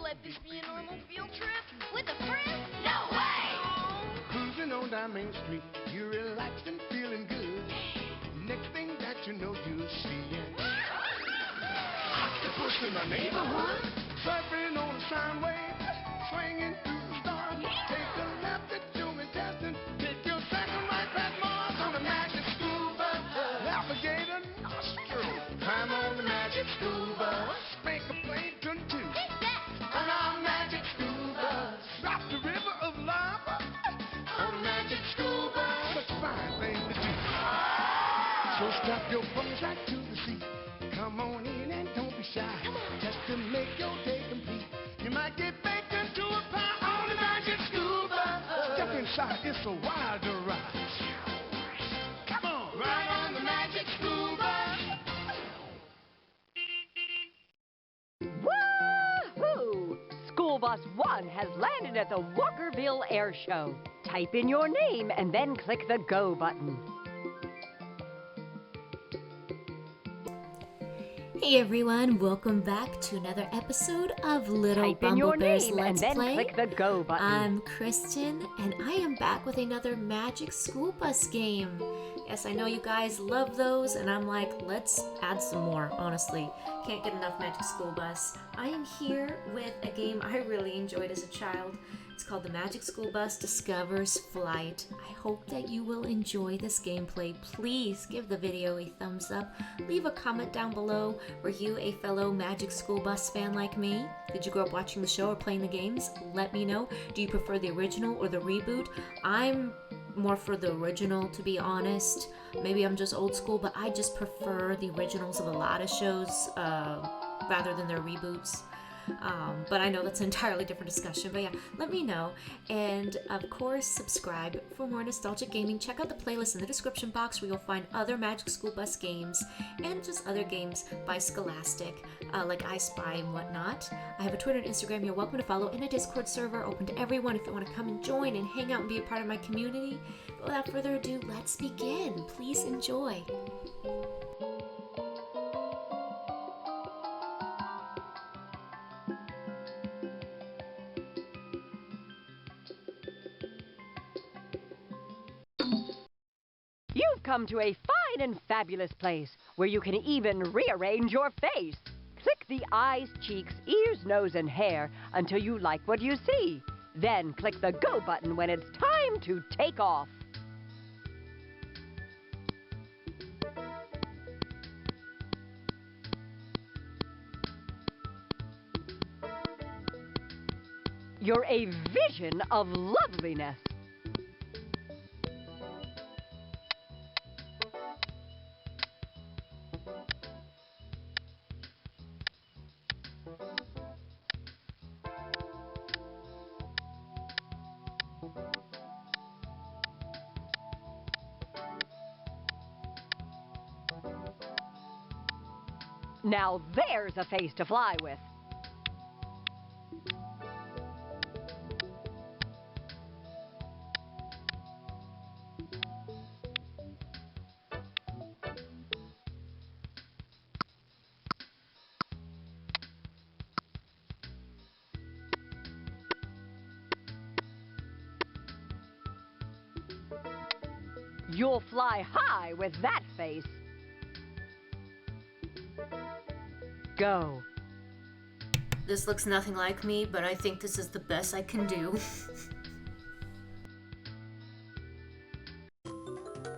let this be a normal field trip? With a friend? No way! Cruising on down Main Street, you're relaxed and feeling good. Next thing that you know, you'll see an octopus in the neighborhood, surfing on a sound wave, swinging through the stars. Take a left at human testing, take your second right past Mars on the magic school bus. Alligator nostril, climb on the magic school bus. Make a plankton too. On our magic school bus. Drop the river of lava on the magic school bus. Such a fine thing to do. So strap your bones right to the seat. Come on in and don't be shy. Just to make your day complete. You might get baked into a pie on the magic school bus. Step inside, it's a wilder ride. Come on, ride on the magic school bus. Woohoo! School Bus 1 has landed at the Walkerville Airshow. Type in your name and then click the Go button. Hey everyone, welcome back to another episode of Type in your Lilbumblebear's name Let's and then Play. click the Go button. I'm Kristen, and I am back with another Magic School Bus game. Yes, I know you guys love those, and I'm like, let's add some more, honestly. Can't get enough Magic School Bus. I am here with a game I really enjoyed as a child. It's called the Magic School Bus Discovers Flight. I hope that you will enjoy this gameplay. Please give the video a thumbs up. Leave a comment down below. Were you a fellow Magic School Bus fan like me? Did you grow up watching the show or playing the games? Let me know. Do you prefer the original or the reboot? I'm more for the original, to be honest. Maybe I'm just old school, but I just prefer the originals of a lot of shows rather than their reboots. But I know that's an entirely different discussion. But yeah, let me know. And of course, subscribe for more nostalgic gaming. Check out the playlist in the description box where you'll find other Magic School Bus games and just other games by Scholastic, like I Spy and whatnot. I have a Twitter and Instagram you're welcome to follow, and a Discord server open to everyone if you want to come and join and hang out and be a part of my community. But without further ado, let's begin. Please enjoy. You've come to a fine and fabulous place where you can even rearrange your face. Click the eyes, cheeks, ears, nose, and hair until you like what you see. Then click the Go button when it's time to take off. You're a vision of loveliness. Now there's a face to fly with. You'll fly high with that face. Go. This looks nothing like me, but I think this is the best I can do.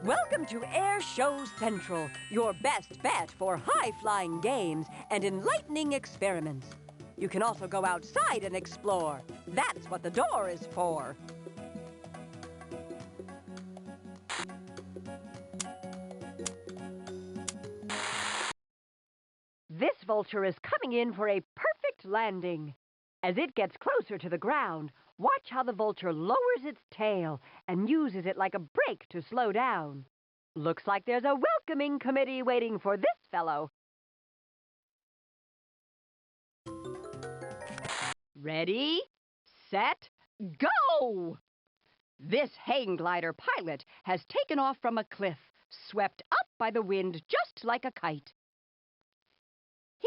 Welcome to Air Show Central, your best bet for high-flying games and enlightening experiments. You can also go outside and explore. That's what the door is for. This vulture is coming in for a perfect landing. As it gets closer to the ground, watch how the vulture lowers its tail and uses it like a brake to slow down. Looks like there's a welcoming committee waiting for this fellow. Ready, set, go! This hang glider pilot has taken off from a cliff, swept up by the wind just like a kite.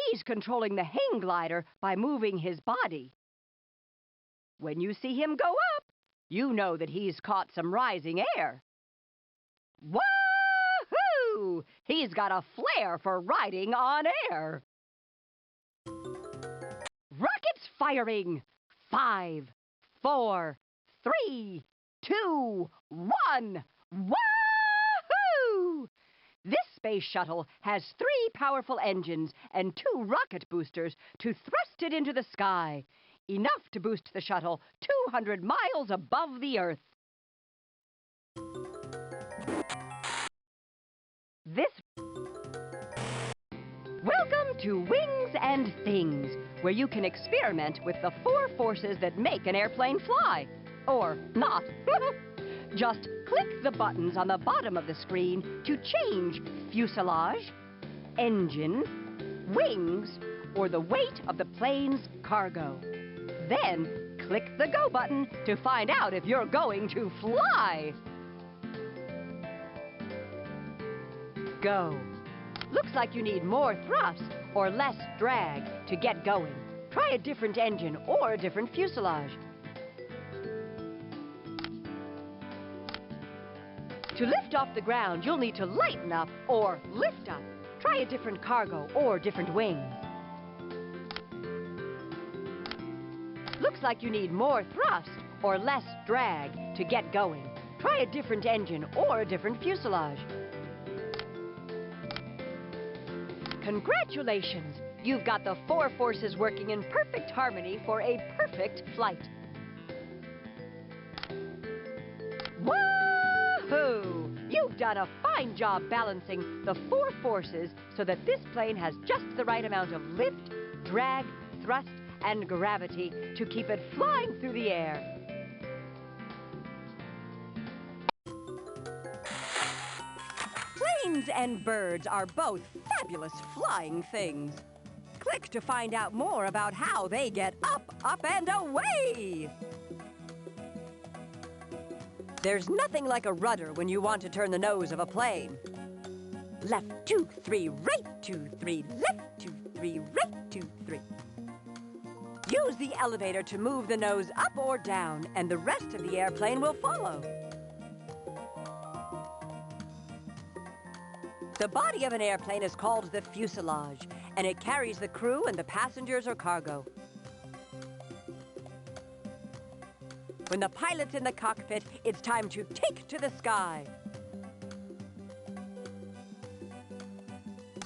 He's controlling the hang glider by moving his body. When you see him go up, you know that he's caught some rising air. Wahoo! He's got a flair for riding on air. Rockets firing! 5, 4, 3, 2, 1. Wahoo! This space shuttle has 3 powerful engines and 2 rocket boosters to thrust it into the sky, enough to boost the shuttle 200 miles above the Earth. Welcome to Wings and Things, where you can experiment with the 4 forces that make an airplane fly. Or not. Just click the buttons on the bottom of the screen to change fuselage, engine, wings, or the weight of the plane's cargo. Then click the Go button to find out if you're going to fly. Go. Looks like you need more thrust or less drag to get going. Try a different engine or a different fuselage. To lift off the ground, you'll need to lighten up or lift up. Try a different cargo or different wings. Looks like you need more thrust or less drag to get going. Try a different engine or a different fuselage. Congratulations! You've got the 4 forces working in perfect harmony for a perfect flight. Wahoo! You've done a fine job balancing the 4 forces so that this plane has just the right amount of lift, drag, thrust, and gravity to keep it flying through the air. Planes and birds are both fabulous flying things. Click to find out more about how they get up, up, and away. There's nothing like a rudder when you want to turn the nose of a plane. Left 2, 3, right 2, 3, left 2, 3, right 2, 3. Use the elevator to move the nose up or down, and the rest of the airplane will follow. The body of an airplane is called the fuselage, and it carries the crew and the passengers or cargo. When the pilot's in the cockpit, it's time to take to the sky.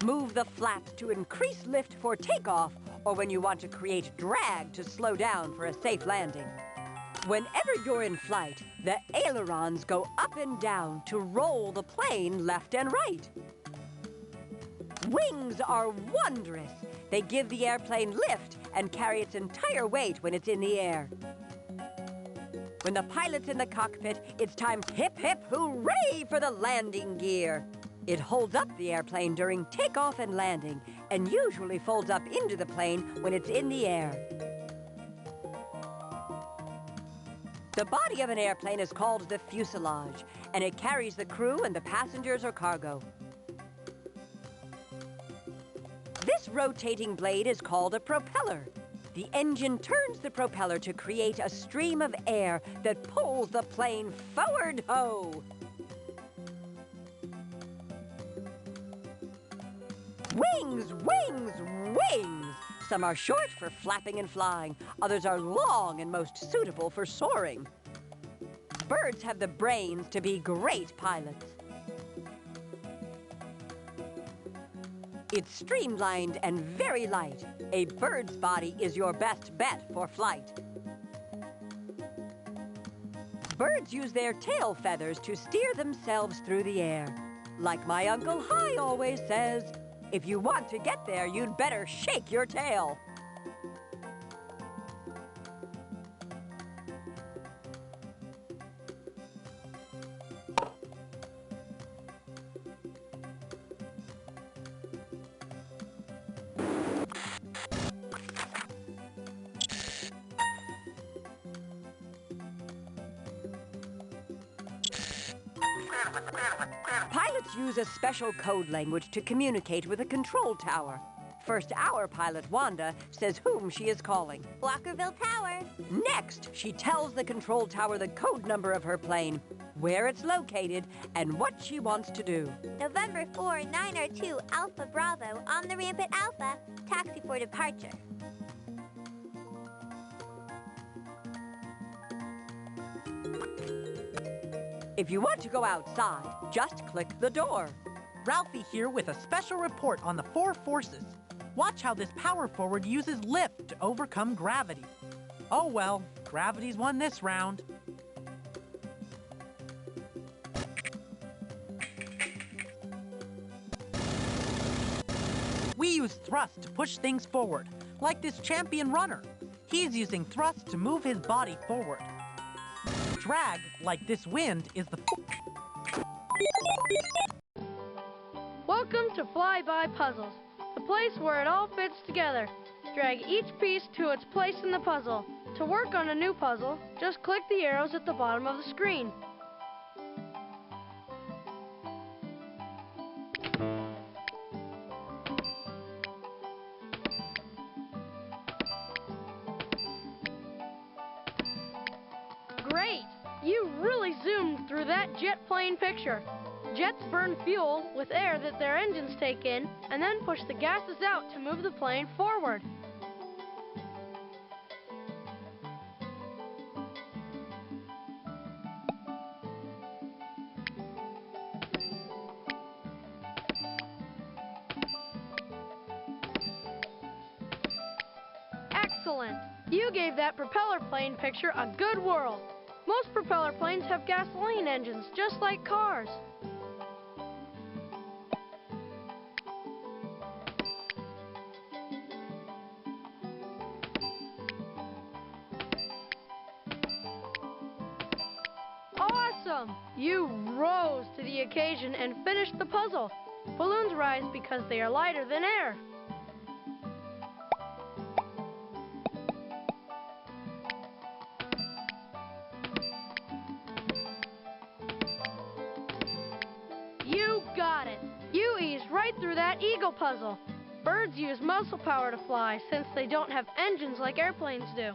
Move the flaps to increase lift for takeoff, or when you want to create drag to slow down for a safe landing. Whenever you're in flight, the ailerons go up and down to roll the plane left and right. Wings are wondrous. They give the airplane lift and carry its entire weight when it's in the air. When the pilot's in the cockpit, it's time hip, hip, hooray for the landing gear. It holds up the airplane during takeoff and landing, and usually folds up into the plane when it's in the air. The body of an airplane is called the fuselage, and it carries the crew and the passengers or cargo. This rotating blade is called a propeller. The engine turns the propeller to create a stream of air that pulls the plane forward, ho! Wings, wings, wings! Some are short for flapping and flying. Others are long and most suitable for soaring. Birds have the brains to be great pilots. It's streamlined and very light. A bird's body is your best bet for flight. Birds use their tail feathers to steer themselves through the air. Like my Uncle Hi always says, if you want to get there, you'd better shake your tail. Pilots use a special code language to communicate with a control tower. First, our pilot, Wanda, says whom she is calling. Walkerville Tower. Next, she tells the control tower the code number of her plane, where it's located, and what she wants to do. November 4, 902 Alpha Bravo on the ramp at Alpha. Taxi for departure. If you want to go outside, just click the door. Ralphie here with a special report on the 4 forces. Watch how this power forward uses lift to overcome gravity. Oh well, gravity's won this round. We use thrust to push things forward, like this champion runner. He's using thrust to move his body forward. Drag, like this wind, is the... Welcome to Fly-By Puzzles, the place where it all fits together. Drag each piece to its place in the puzzle. To work on a new puzzle, just click the arrows at the bottom of the screen. Great! You really zoomed through that jet plane picture. Jets burn fuel with air that their engines take in, and then push the gases out to move the plane forward. Excellent! You gave that propeller plane picture a good whirl. Most propeller planes have gasoline engines, just like cars. Awesome! You rose to the occasion and finished the puzzle. Balloons rise because they are lighter than air. You got it! You eased right through that eagle puzzle. Birds use muscle power to fly since they don't have engines like airplanes do.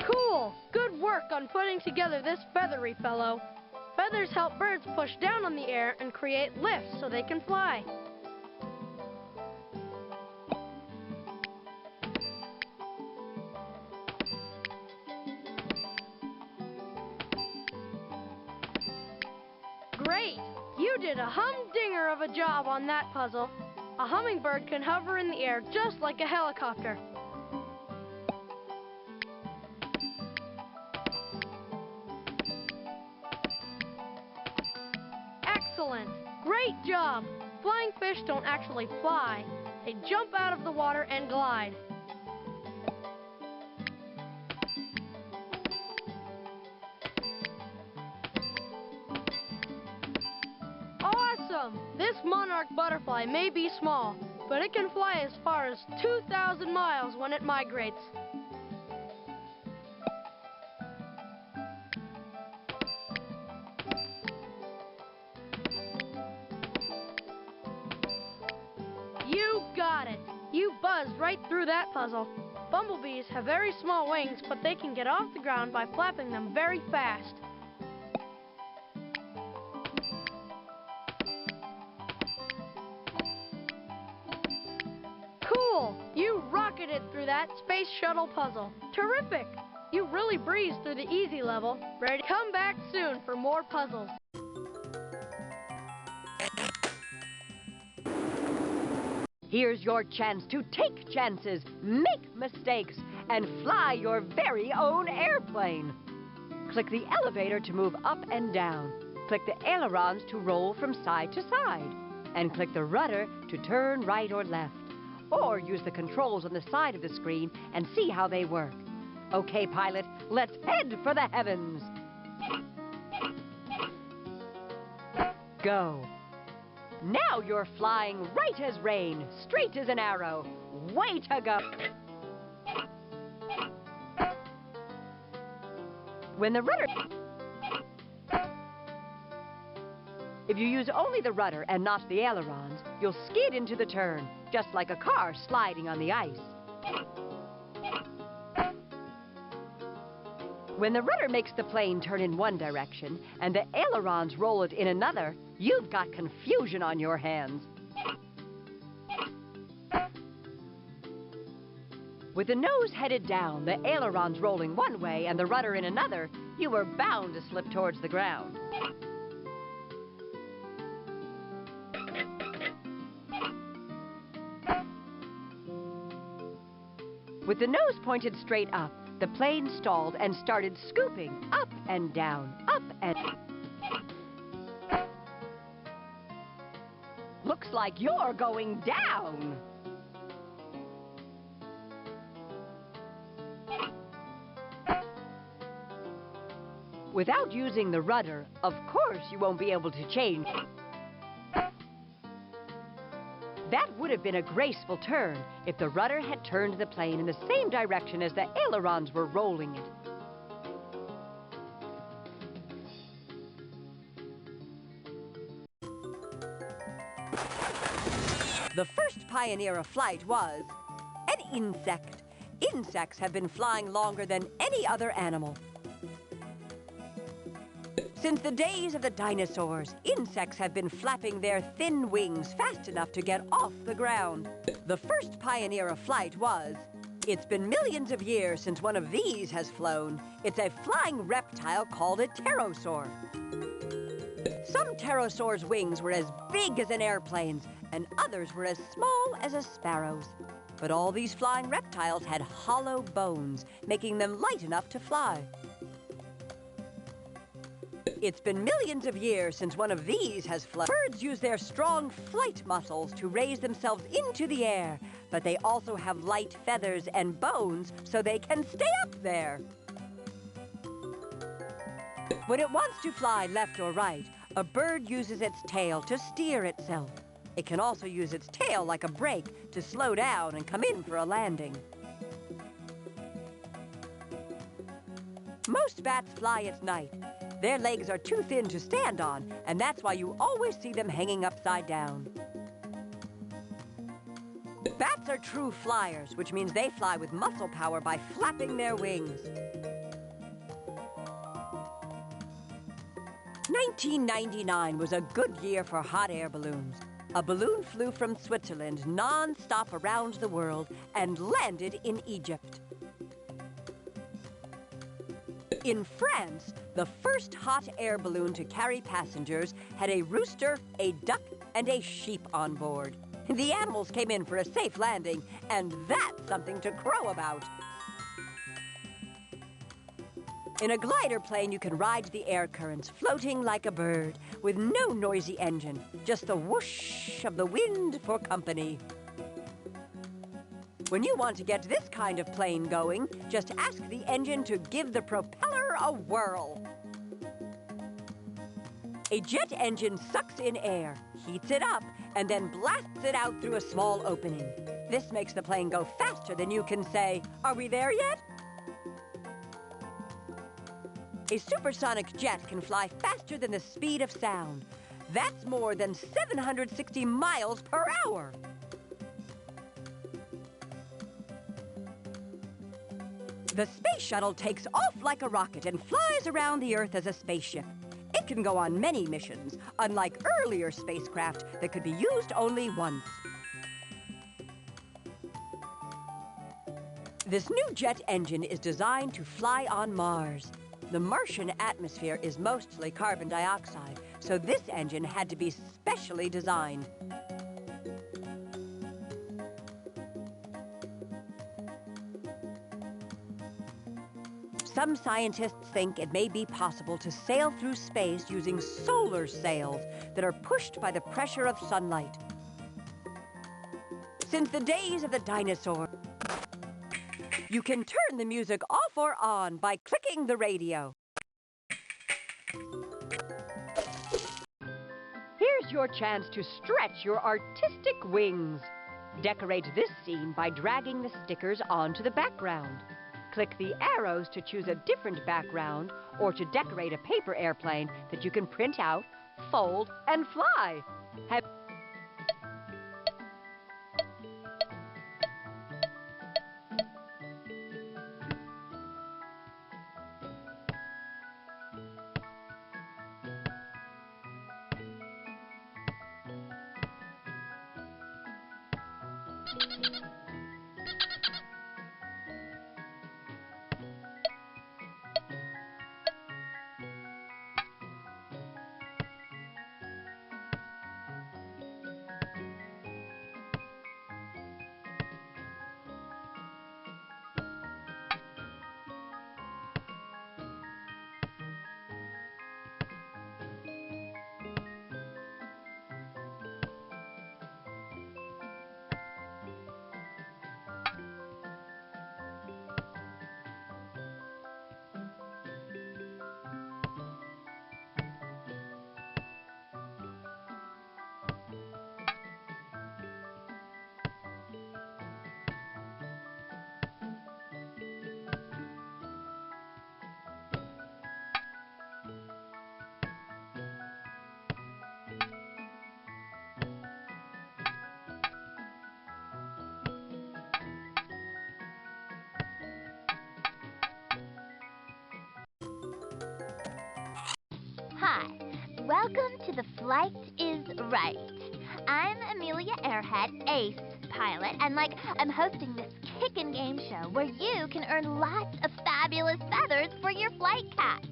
Cool! Good work on putting together this feathery fellow. Feathers help birds push down on the air and create lift so they can fly. Great! You did a humdinger of a job on that puzzle. A hummingbird can hover in the air just like a helicopter. Excellent! Great job! Flying fish don't actually fly. They jump out of the water and glide. Awesome! This monarch butterfly may be small, but it can fly as far as 2,000 miles when it migrates. You got it! You buzzed right through that puzzle. Bumblebees have very small wings, but they can get off the ground by flapping them very fast. Cool! You rocketed through that space shuttle puzzle. Terrific! You really breezed through the easy level. Ready to come back soon for more puzzles. Here's your chance to take chances, make mistakes, and fly your very own airplane. Click the elevator to move up and down. Click the ailerons to roll from side to side. And click the rudder to turn right or left. Or use the controls on the side of the screen and see how they work. Okay, pilot, let's head for the heavens. Go. Now you're flying right as rain, straight as an arrow. Way to go. When the rudder... If you use only the rudder and not the ailerons, you'll skid into the turn, just like a car sliding on the ice. When the rudder makes the plane turn in one direction and the ailerons roll it in another, you've got confusion on your hands. With the nose headed down, the ailerons rolling one way and the rudder in another, you were bound to slip towards the ground. With the nose pointed straight up, the plane stalled and started scooping up and down, up and... Looks like you're going down. Without using the rudder, of course you won't be able to change. That would have been a graceful turn if the rudder had turned the plane in the same direction as the ailerons were rolling it. The first pioneer of flight was an insect. Insects have been flying longer than any other animal. Since the days of the dinosaurs, insects have been flapping their thin wings fast enough to get off the ground. The first pioneer of flight was... It's been millions of years since one of these has flown. It's a flying reptile called a pterosaur. Some pterosaurs' wings were as big as an airplane's, and others were as small as a sparrow's. But all these flying reptiles had hollow bones, making them light enough to fly. It's been millions of years since one of these has flown. Birds use their strong flight muscles to raise themselves into the air, but they also have light feathers and bones so they can stay up there. When it wants to fly left or right, a bird uses its tail to steer itself. It can also use its tail like a brake to slow down and come in for a landing. Most bats fly at night. Their legs are too thin to stand on, and that's why you always see them hanging upside down. Bats are true flyers, which means they fly with muscle power by flapping their wings. 1999 was a good year for hot air balloons. A balloon flew from Switzerland non-stop around the world and landed in Egypt. In France, the first hot air balloon to carry passengers had a rooster, a duck, and a sheep on board. The animals came in for a safe landing, and that's something to crow about. In a glider plane, you can ride the air currents, floating like a bird, with no noisy engine, just the whoosh of the wind for company. When you want to get this kind of plane going, just ask the engine to give the propeller a whirl. A jet engine sucks in air, heats it up, and then blasts it out through a small opening. This makes the plane go faster than you can say, "Are we there yet?" A supersonic jet can fly faster than the speed of sound. That's more than 760 miles per hour. The space shuttle takes off like a rocket and flies around the Earth as a spaceship. It can go on many missions, unlike earlier spacecraft that could be used only once. This new jet engine is designed to fly on Mars. The Martian atmosphere is mostly carbon dioxide, so this engine had to be specially designed. Some scientists think it may be possible to sail through space using solar sails that are pushed by the pressure of sunlight. Since the days of the dinosaurs, you can turn the music off or on by clicking the radio. Here's your chance to stretch your artistic wings. Decorate this scene by dragging the stickers onto the background. Click the arrows to choose a different background or to decorate a paper airplane that you can print out, fold, and fly. Hi, welcome to The Flight is Right. I'm Amelia Airhead, ace pilot, and I'm hosting this kickin' game show where you can earn lots of fabulous feathers for your flight cap.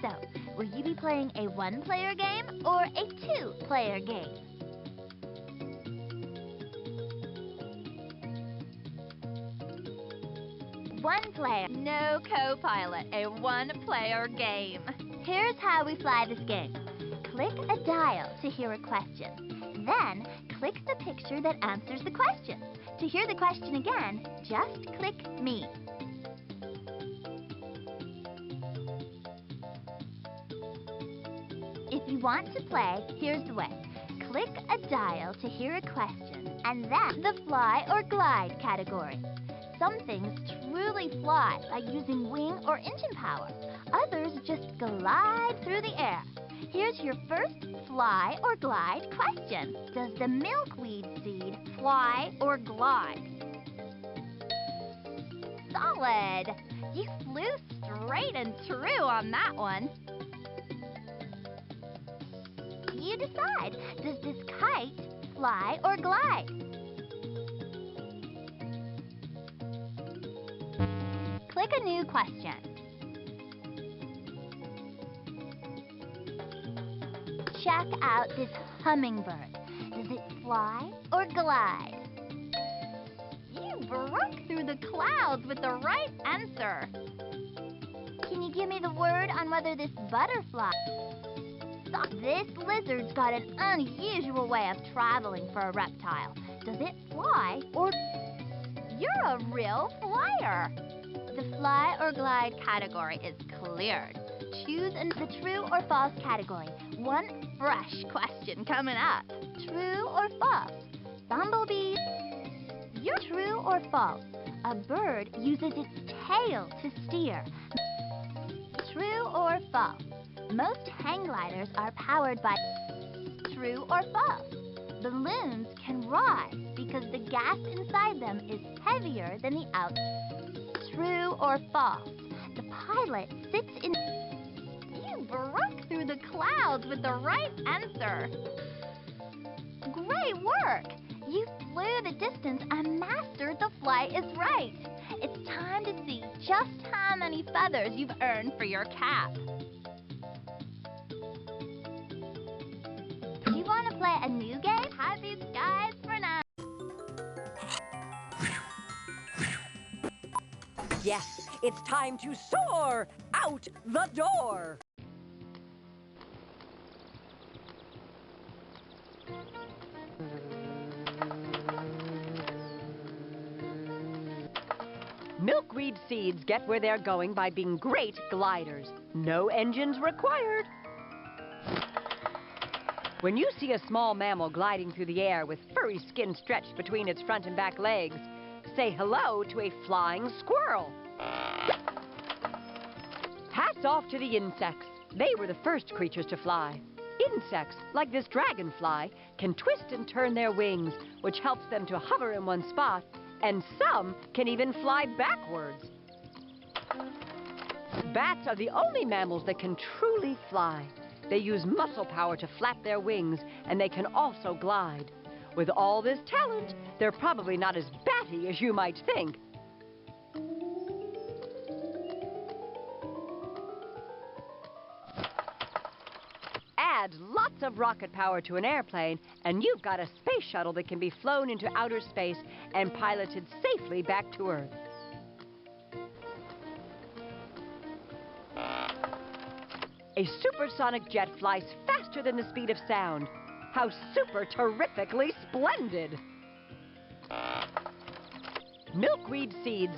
So, will you be playing a one-player game or a two-player game? One player, no co-pilot, a one-player game. Here's how we fly this game. Click a dial to hear a question. Then, click the picture that answers the question. To hear the question again, just click me. If you want to play, here's the way. Click a dial to hear a question, and then the fly or glide category. Some things truly fly by using wing or engine power. Others just glide through the air. Here's your first fly or glide question. Does the milkweed seed fly or glide? Solid! You flew straight and true on that one. You decide. Does this kite fly or glide? Click a new question. Check out this hummingbird. Does it fly or glide? You broke through the clouds with the right answer. Can you give me the word on whether this butterfly... Stop. This lizard's got an unusual way of traveling for a reptile. Does it fly or... You're a real flyer. The fly or glide category is cleared. Choose the true or false category. One fresh question coming up. True or false? Bumblebee. You're true or false? A bird uses its tail to steer. True or false? Most hang gliders are powered by... True or false? Balloons can rise because the gas inside them is heavier than the out. True or false? The pilot sits in... You broke through the clouds with the right answer. Great work! You flew the distance and mastered the flight is right. It's time to see just how many feathers you've earned for your cap. Do you want to play a new game? Happy skies for now. Yes, it's time to soar out the door. Milkweed seeds get where they're going by being great gliders. No engines required. When you see a small mammal gliding through the air with furry skin stretched between its front and back legs, say hello to a flying squirrel. Hats off to the insects. They were the first creatures to fly. Insects, like this dragonfly, can twist and turn their wings, which helps them to hover in one spot, and some can even fly backwards. Bats are the only mammals that can truly fly. They use muscle power to flap their wings, and they can also glide. With all this talent, they're probably not as batty as you might think. Add lots of rocket power to an airplane, and you've got a space shuttle that can be flown into outer space and piloted safely back to Earth. A supersonic jet flies faster than the speed of sound. How super terrifically splendid! Milkweed seeds.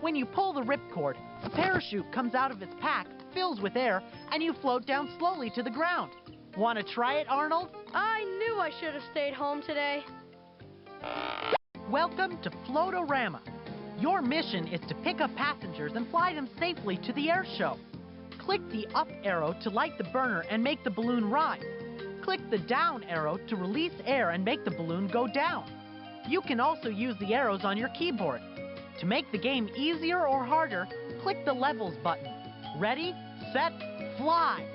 When you pull the ripcord, a parachute comes out of its pack, fills with air, and you float down slowly to the ground. Want to try it, Arnold? I knew I should have stayed home today. Welcome to Floatorama. Your mission is to pick up passengers and fly them safely to the air show. Click the up arrow to light the burner and make the balloon rise. Click the down arrow to release air and make the balloon go down. You can also use the arrows on your keyboard. To make the game easier or harder, click the levels button. Ready, set, fly!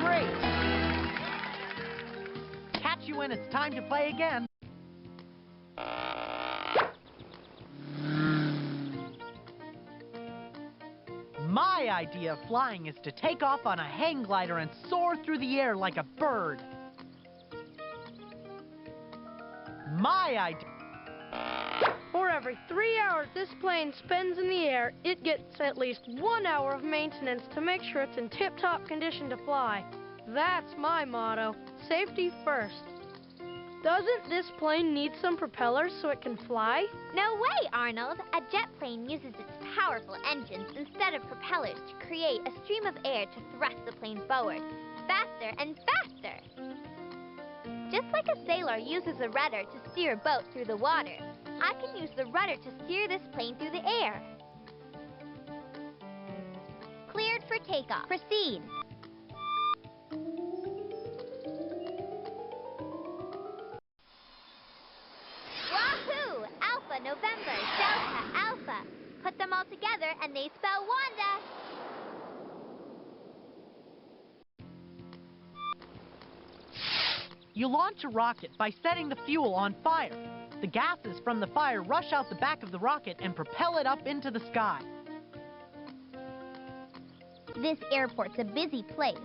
Great! Catch you when it's time to play again. My idea of flying is to take off on a hang glider and soar through the air like a bird. My idea... For every 3 hours this plane spends in the air, it gets at least 1 hour of maintenance to make sure it's in tip-top condition to fly. That's my motto. Safety first. Doesn't this plane need some propellers so it can fly? No way, Arnold. A jet plane uses its powerful engines instead of propellers to create a stream of air to thrust the plane forward, faster and faster. Just like a sailor uses a rudder to steer a boat through the water, I can use the rudder to steer this plane through the air. Cleared for takeoff. Proceed. Wahoo! Alpha, November, Delta, Alpha. Put them all together and they spell Wanda. You launch a rocket by setting the fuel on fire. The gases from the fire rush out the back of the rocket and propel it up into the sky. This airport's a busy place,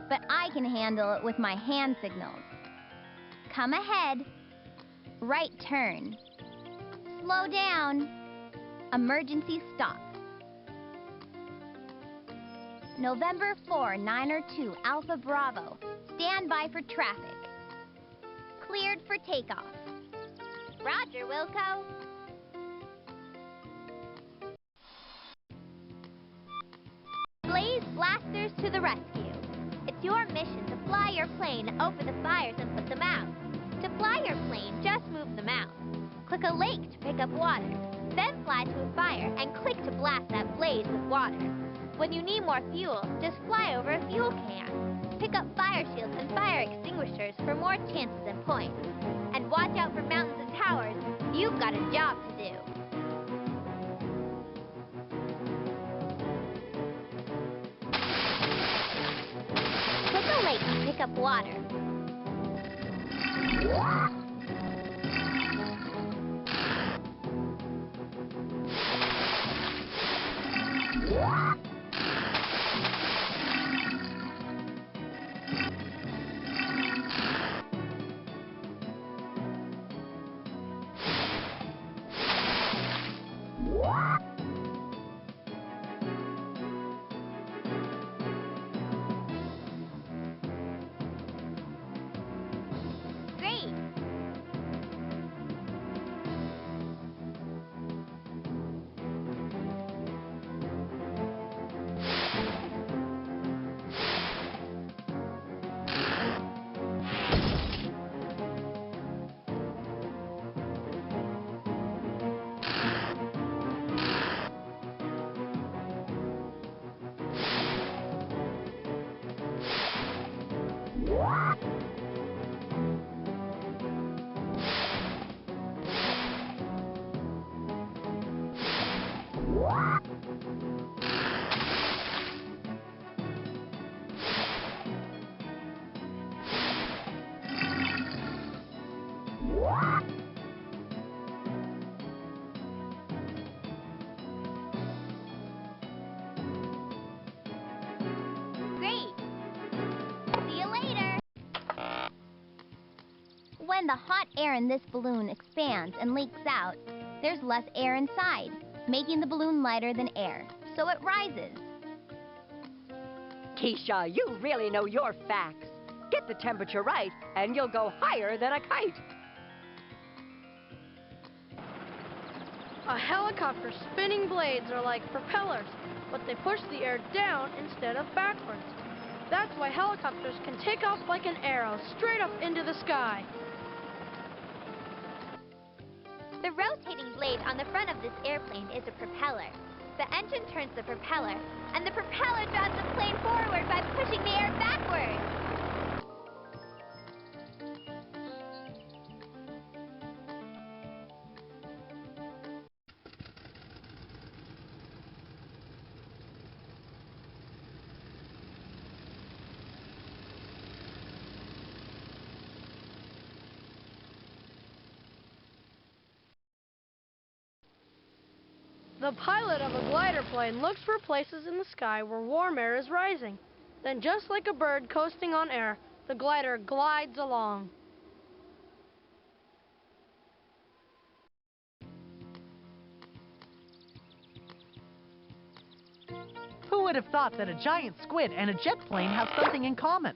but I can handle it with my hand signals. Come ahead. Right turn. Slow down. Emergency stop. November 4, 902 Alpha Bravo. Stand by for traffic. Cleared for takeoff. Roger, Wilco. Blaze blasters to the rescue. It's your mission to fly your plane over the fires and put them out. To fly your plane, just move them out. Click a lake to pick up water. Then fly to a fire and click to blast that blaze with water. When you need more fuel, just fly over a fuel can. Pick up fire shields and fire extinguishers for more chances and points. And watch out for mountains and towers. You've got a job to do. Click a lake to pick up water. Great. Great. See you later. When the hot air in this balloon expands and leaks out, there's less air inside, making the balloon lighter than air, so it rises. Keesha, you really know your facts. Get the temperature right, and you'll go higher than a kite. A helicopter's spinning blades are like propellers, but they push the air down instead of backwards. That's why helicopters can take off like an arrow straight up into the sky. The rotating blade on the front of this airplane is a propeller. The engine turns the propeller, and the propeller drives the plane forward by pushing the air backwards. The pilot of a glider plane looks for places in the sky where warm air is rising. Then, just like a bird coasting on air, the glider glides along. Who would have thought that a giant squid and a jet plane have something in common?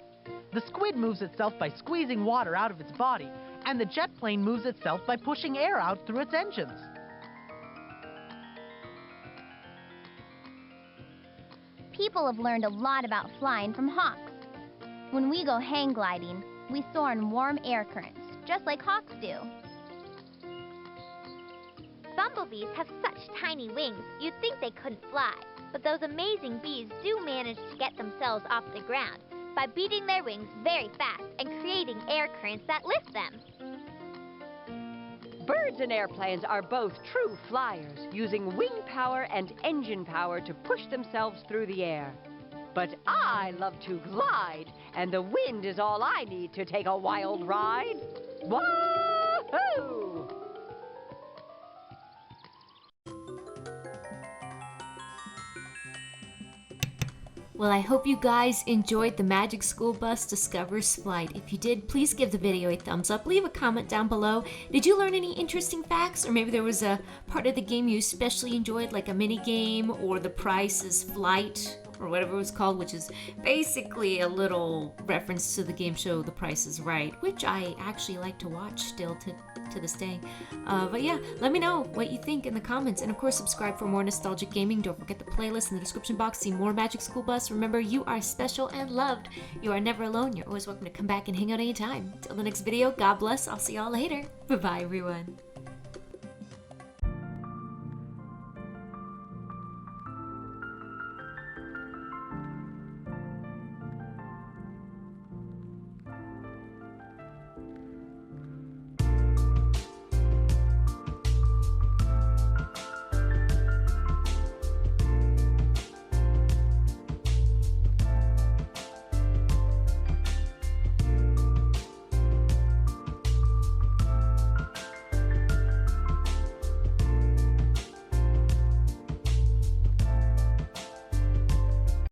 The squid moves itself by squeezing water out of its body, and the jet plane moves itself by pushing air out through its engines. People have learned a lot about flying from hawks. When we go hang gliding, we soar in warm air currents, just like hawks do. Bumblebees have such tiny wings, you'd think they couldn't fly. But those amazing bees do manage to get themselves off the ground by beating their wings very fast and creating air currents that lift them. Birds and airplanes are both true flyers, using wing power and engine power to push themselves through the air. But I love to glide, and the wind is all I need to take a wild ride. Wahoo! Well, I hope you guys enjoyed the Magic School Bus Discovers Flight. If you did, please give the video a thumbs up. Leave a comment down below. Did you learn any interesting facts? Or maybe there was a part of the game you especially enjoyed, like a mini game or the Price is Flight, or whatever it was called, which is basically a little reference to the game show The Price is Right, which I actually like to watch still to this day. But yeah, let me know what you think in the comments, and of course subscribe for more nostalgic gaming. Don't forget the playlist in the description box. See more Magic School Bus. Remember, you are special and loved. You are never alone. You're always welcome to come back and hang out anytime. Till the next video, God bless. I'll see y'all later. Bye-bye, everyone.